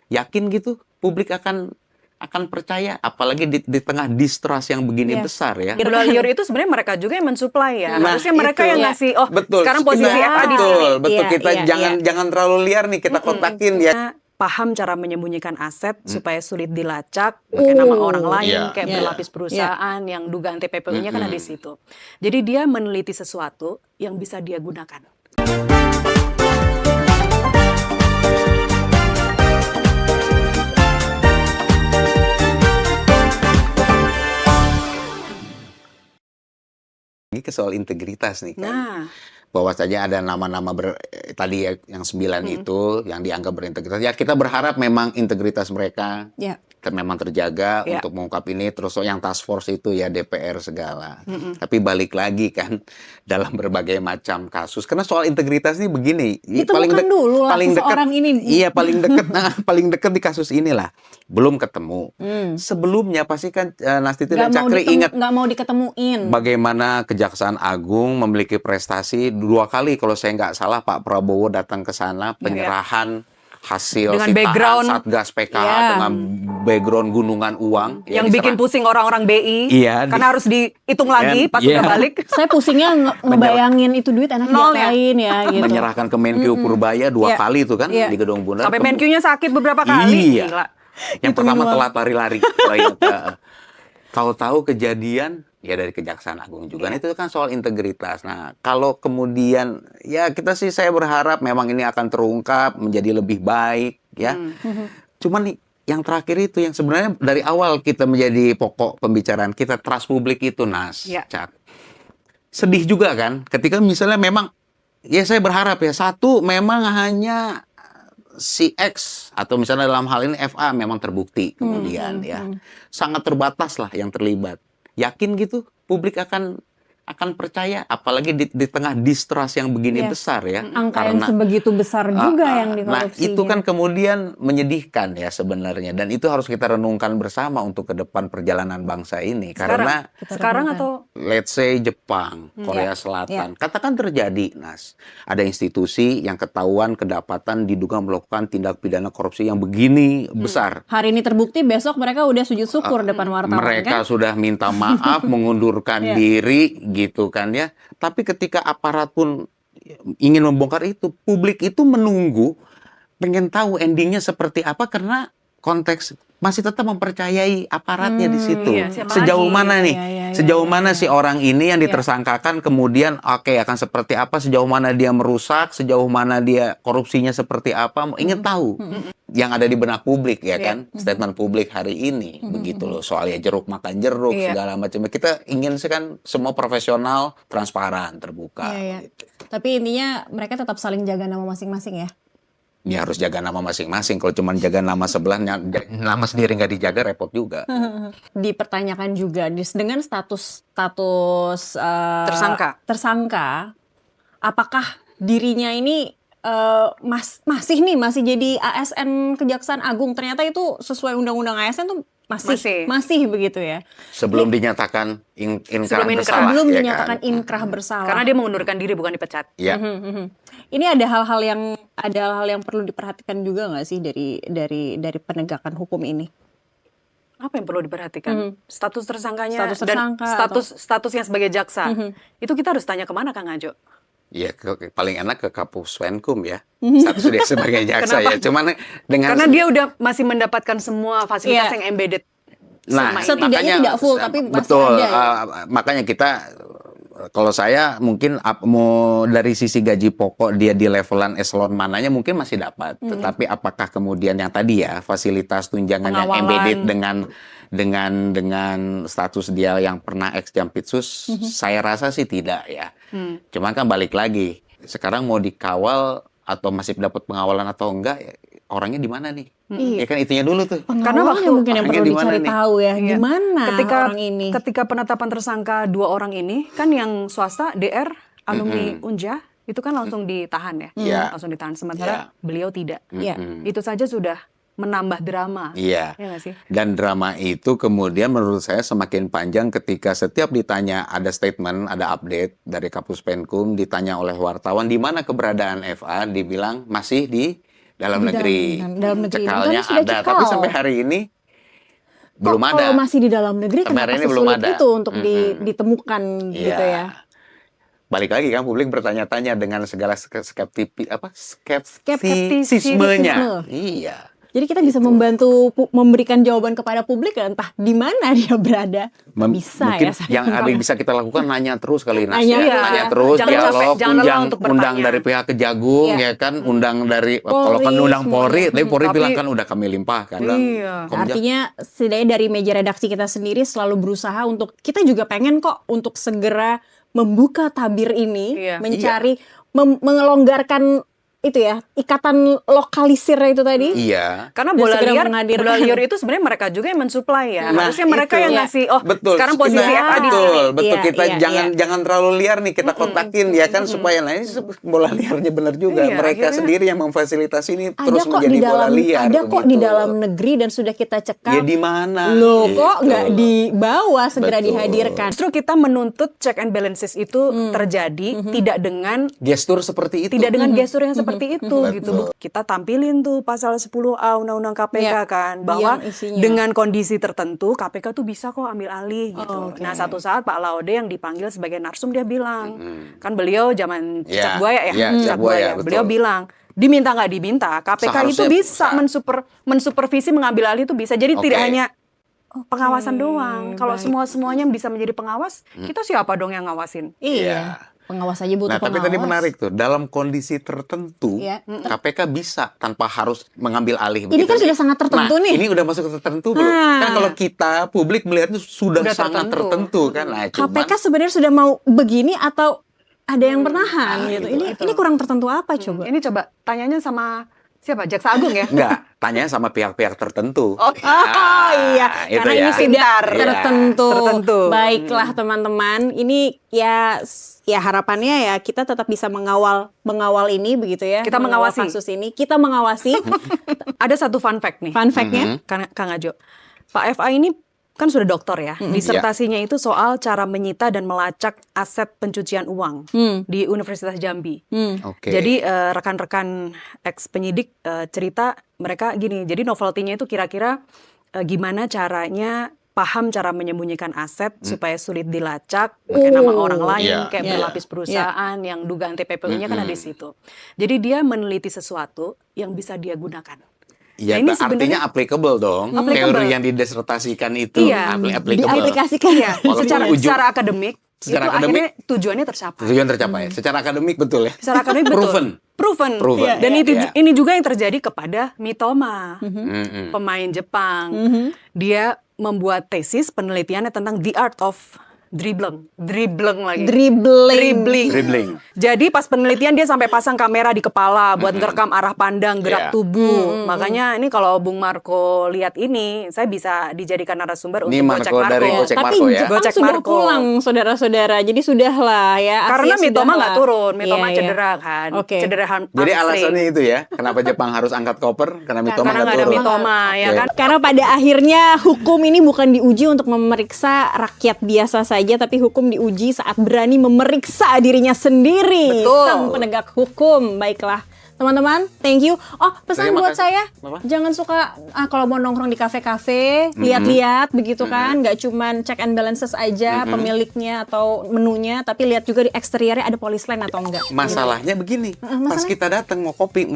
Yakin gitu publik akan percaya, apalagi di tengah distrust yang begini besar ya. Lawyer itu sebenarnya mereka juga yang mensuplai ya. Nah, Harusnya mereka itu. yang ngasih, oh Betul. sekarang posisi FA di sini. Betul. Kita jangan terlalu liar nih, kita kotakin ya. Paham cara menyembunyikan aset supaya sulit dilacak, pakai nama orang lain, kayak berlapis perusahaan, yang dugaan TPPU-nya kan ada di situ. Jadi dia meneliti sesuatu yang bisa dia gunakan. Ini ke soal integritas nih kan. Nah, Bahwa saja ada nama-nama tadi ya, yang 9 itu yang dianggap berintegritas. Ya kita berharap memang integritas mereka memang terjaga untuk mengungkap ini. Terus yang task force itu ya DPR segala. Tapi balik lagi kan dalam berbagai macam kasus. Karena soal integritas ini begini. Paling dekat orang ini. Iya paling dekat. Paling dekat di kasus inilah. Belum ketemu. Sebelumnya pasti kan Nastiti dan Cakri ingat. Nggak mau diketemuin. Bagaimana Kejaksaan Agung memiliki prestasi 2 kali kalau saya nggak salah Pak Prabowo datang ke sana penyerahan hasil dengan sitaan background Satgas PKH dengan background gunungan uang yang bikin pusing orang-orang BI karena harus dihitung lagi pas udah balik. Saya pusingnya ngebayangin itu duit enak diapain ya gitu. Menyerahkan ke Menkyu Purbaya 2 kali itu kan di Gedung Bundar. Sampai Menkyu-nya sakit beberapa kali. Gila. Yang pertama telat lari-lari. Tahu-tahu kejadian ya dari Kejaksaan Agung juga. Nah, itu kan soal integritas. Nah, kalau kemudian ya saya berharap memang ini akan terungkap menjadi lebih baik ya. Cuman nih yang terakhir itu yang sebenarnya dari awal kita menjadi pokok pembicaraan kita, trust publik itu Cak. Sedih juga kan ketika misalnya memang ya saya berharap ya satu memang hanya si X atau misalnya dalam hal ini FA memang terbukti kemudian ya sangat terbatas lah yang terlibat. Yakin gitu publik akan percaya, apalagi di tengah distrust yang begini besar ya. Angka yang sebegitu besar juga yang dikorupsinya. Nah, itu kan kemudian menyedihkan ya sebenarnya. Dan itu harus kita renungkan bersama untuk ke depan perjalanan bangsa ini. Karena sekarang atau let's say Jepang, Korea Selatan. Katakan terjadi, Nas. Ada institusi yang ketahuan kedapatan diduga melakukan tindak pidana korupsi yang begini besar. Hari ini terbukti, besok mereka udah sujud syukur depan wartawan. Mereka sudah minta maaf, mengundurkan diri gitu kan ya. Tapi ketika aparat pun ingin membongkar itu, publik itu menunggu, pengen tahu endingnya seperti apa karena konteks masih tetap mempercayai aparatnya di situ. Sejauh mana nih? Sejauh mana si orang ini yang ditersangkakan kemudian akan seperti apa? Sejauh mana dia merusak? Sejauh mana dia korupsinya seperti apa? Ingin tahu. Yang ada di benak publik ya kan? Statement publik hari ini begitu loh. Soalnya jeruk makan jeruk segala macam. Kita ingin kan semua profesional, transparan, terbuka. Gitu. Tapi intinya mereka tetap saling jaga nama masing-masing ya. Ya harus jaga nama masing-masing. Kalau cuma jaga nama sebelahnya, nama sendiri nggak dijaga, repot juga. Dipertanyakan juga dengan status tersangka, apakah dirinya ini masih jadi ASN Kejaksaan Agung? Ternyata itu sesuai undang-undang ASN tuh masih begitu ya. Sebelum dinyatakan inkrah bersalah. Sebelum dinyatakan inkrah bersalah. Karena dia mengundurkan diri bukan dipecat. Ya. Ini ada hal-hal yang perlu diperhatikan juga nggak sih dari penegakan hukum ini? Apa yang perlu diperhatikan? Status tersangkanya dan statusnya sebagai jaksa. Itu kita harus tanya kemana Kang Ajo? Ya paling enak ke Kapuspenkum ya. Status dia sebagai jaksa ya. Cuman Iya. Karena dia udah masih mendapatkan semua fasilitas yang embedded. Nah, setidaknya tidak full tapi masih betul, ada. Makanya kita kalau saya mungkin mau dari sisi gaji pokok dia di levelan eselon mananya mungkin masih dapat. Tetapi apakah kemudian yang tadi ya fasilitas tunjangan yang embedded dengan status dia yang pernah ex Jampitsus, saya rasa sih tidak ya. Cuman kan balik lagi, sekarang mau dikawal atau masih dapat pengawalan atau enggak, orangnya di mana nih? Ya kan itunya dulu tuh. Karena waktu mungkin yang perlu dicari tahu ya, gimana orang ini. Ketika penetapan tersangka 2 orang ini, kan yang swasta DR alumni Unja itu kan langsung ditahan ya, langsung ditahan. Sementara beliau tidak. Itu saja sudah menambah drama. Iya. Ya nggak sih? Dan drama itu kemudian menurut saya semakin panjang ketika setiap ditanya ada statement, ada update dari Kapuspenkum, ditanya oleh wartawan di mana keberadaan FA, dibilang masih di dalam negeri. Dalam negeri. Cekalnya Kan sudah ada, cekal. tapi sampai hari ini belum ada. Kalau masih di dalam negeri, Sampai hari kenapa ini belum sesulit ada. itu untuk ditemukan Iya. gitu ya? Balik lagi kan publik bertanya-tanya dengan segala skeptisismenya. Skeptisisme. Iya. Jadi kita bisa membantu memberikan jawaban kepada publik, entah di mana dia berada. Bisa Mungkin ya. saya yang ada yang bisa kita lakukan nanya terus kali Nas. Nanya, Ya. iya. Tanya terus, Jangan dialog, capek, jangan lelah untuk undang bertanya. dari pihak Kejagung Iya. ya kan, undang dari kalau kan undang Polri, tapi Polri Tapi- bilang kan udah kami limpahkan. Undang Iya. Komjak. Artinya setidaknya dari meja redaksi kita sendiri selalu berusaha untuk, kita juga pengen kok untuk segera membuka tabir ini, Iya. mencari, mengelonggarkan itu ya, ikatan lokalisir itu tadi. Iya. Karena Dan bola segera liar, menghadirkan. bola liar itu sebenarnya mereka juga yang mensuplai ya. Nah, Harusnya mereka itu. yang Iya. ngasih, oh Betul. sekarang posisi Kita- FA di betul, sini. betul. Iya, Kita iya, jangan terlalu liar nih, kita kontakin ya kan supaya nah ini bola liarnya benar juga. Iya, Mereka akhirnya- sendiri yang memfasilitasi ini Ada terus kok menjadi di bola dalam, liar. ada kok di begitu. dalam negeri dan sudah kita cekal. Ya di mana? Loh Gitu. kok nggak dibawa segera Betul. dihadirkan. Justru kita menuntut check and balances itu terjadi tidak dengan Gestur seperti itu. tidak dengan gestur yang seperti itu gitu. Betul. Kita tampilin tuh pasal 10A Undang-Undang KPK Iya. kan bahwa Yang isinya. dengan kondisi tertentu KPK tuh bisa kok ambil alih gitu. oke. Nah, satu saat Pak Laude yang dipanggil sebagai narsum dia bilang, kan beliau zaman Iya, cicak buaya ya, iya, cicak buaya, betul. Beliau bilang diminta nggak diminta, KPK itu Seharusnya bisa bisa. mensupervisi mengambil alih itu bisa. Jadi Oke. tidak hanya pengawasan doang. Kalau baik. semuanya bisa menjadi pengawas, kita siapa dong yang ngawasin? Iya. Pengawas aja butuh Nah, tapi pengawas. tadi menarik tuh, dalam kondisi tertentu, Iya. KPK bisa tanpa harus mengambil alih. Ini begitu. kan sudah sangat tertentu Nah, nih. ini udah masuk ke tertentu belum? Nah. Kan kalau kita, publik melihatnya sudah Udah sangat tertentu. tertentu kan. Nah, cuman, KPK sebenarnya sudah mau begini atau ada yang bertahan gitu. itu. Ini kurang tertentu apa coba? Ini coba tanyanya sama siapa? Jaksa Agung ya? enggak, tanyanya sama pihak-pihak tertentu. Oh, Iya, itu karena ya. ini sudah Pintar. tertentu. Tertentu. Baiklah teman-teman, ini ya harapannya ya kita tetap bisa mengawal ini begitu ya. Kita Mengawal mengawasi. kasus ini, kita mengawasi. Ada satu fun fact nih, Fun fact-nya, Kang Ajo. Pak FA ini kan sudah doktor ya. Disertasinya itu soal cara menyita dan melacak aset pencucian uang di Universitas Jambi. Oke. Jadi rekan-rekan ex penyidik cerita mereka gini. Jadi novelty-nya itu kira-kira gimana caranya paham cara menyembunyikan aset supaya sulit dilacak pakai nama orang lain Iya, kayak iya. berlapis perusahaan yang dugaan TPPU-nya kan ada di situ. Jadi dia meneliti sesuatu yang bisa dia gunakan. Ya, Nah, ini artinya sebenarnya applicable dong. Applicable. Teori yang didesertasikan itu Iya. applicable. diaplikasikan ya. Walaupun secara akademik Secara itu akademik, akhirnya tujuannya tercapai. tujuan tercapai. Secara akademik betul ya. Secara akademik betul. Proven. Proven. Dan Iya. ini juga yang terjadi kepada Mitoma, Mm-mm. pemain Jepang. Dia membuat tesis penelitiannya tentang the art of dribbling lagi. Dribbling. Dribbling. Jadi pas penelitian dia sampai pasang kamera di kepala buat ngerekam arah pandang, gerak Iya. tubuh. Makanya ini kalau Bung Marco lihat ini, saya bisa dijadikan narasumber Ini untuk Gocek Marco Marco. dari Gocek Tapi Marco ya. Jepang Gocek sudah Marco. pulang saudara-saudara. Jadi sudahlah ya. Karena Asia Mitoma sudahlah. nggak turun, Mitoma Iya, iya. cedera kan, Oke. cedera Jadi hamstring. alasannya itu ya, kenapa Jepang harus angkat koper? Karena Mitoma Karena nggak nggak ada turun. Mitoma ya Oke. kan. Karena pada akhirnya hukum ini bukan diuji untuk memeriksa rakyat biasa saja, tapi hukum diuji saat berani memeriksa dirinya sendiri. Betul. Sang penegak hukum. Baiklah. Teman-teman, thank you. Oh, pesan Terima buat kasih. saya, Apa? jangan suka kalau mau nongkrong di kafe-kafe, lihat-lihat begitu kan, nggak cuman check and balances aja pemiliknya atau menunya, tapi lihat juga di eksteriornya ada polis lain atau enggak. Masalahnya begini, pas kita datang mau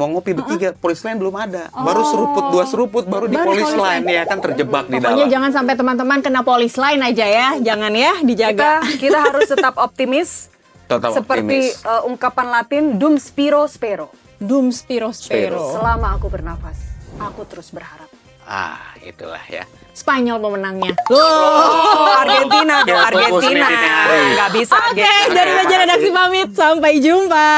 ngopi bertiga, polis lain belum ada. Baru dua seruput baru di Baru polis polis lain ya kan terjebak di Pokoknya dalam. jangan sampai teman-teman kena polis lain aja ya, jangan ya, dijaga. Kita harus tetap optimis. Tetap Seperti optimis. ungkapan Latin dum spiro spero. Dum spiro spero. Selama aku bernafas, aku terus berharap. Itulah ya. Spanyol pemenangnya. Oh, Argentina, Ya, fokus Argentina. meeting hari. Nggak bisa. Oke, Argentina. dari meja redaksi pamit. Sampai jumpa.